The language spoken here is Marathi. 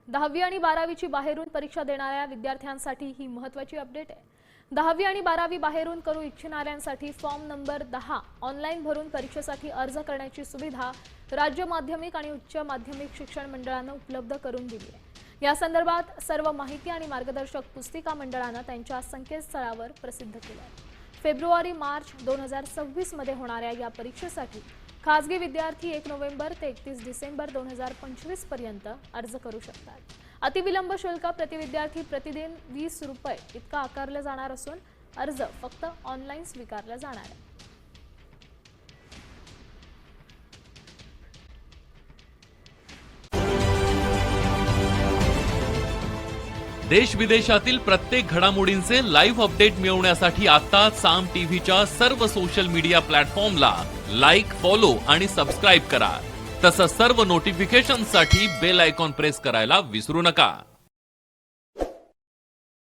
10वी आणि 12वीची बाहेरून परीक्षा देणाऱ्या विद्यार्थ्यांसाठी ही महत्त्वाची अपडेट आहे। 10वी आणि 12वी बाहेरून करू इच्छिणाऱ्यांसाठी फॉर्म नंबर 10 ऑनलाईन भरून परीक्षेसाठी अर्ज करण्याची सुविधा राज्य माध्यमिक आणि उच्च माध्यमिक शिक्षण मंडळाने उपलब्ध करून दिली आहे। या संदर्भात सर्व माहिती आणि मार्गदर्शक पुस्तिका मंडळाने त्यांच्या संकेतस्थळावर प्रसिद्ध केली आहे। फेब्रुवारी-मार्च 2026 मध्ये होणाऱ्या या परीक्षेसाठी खासगी विद्यार्थी 1 नोव्हेंबर ते 31 डिसेंबर 2025 पर्यंत अर्ज करू शकतात। अतिविलंब शुल्क प्रति विद्यार्थी प्रतिदिन 20 रुपये इतका आकारले जाणार असून अर्ज फक्त ऑनलाईन स्वीकारला जाणार आहे। देश विदेशातील प्रत्येक घडामोडींचे लाईव्ह अपडेट मिळवण्यासाठी आता साम टीव्हीच्या सर्व सोशल मीडिया प्लॅटफॉर्मला लाईक, फॉलो आणि सबस्क्राइब करा। तसंच सर्व नोटिफिकेशनसाठी बेल आयकॉन प्रेस करायला विसरू नका।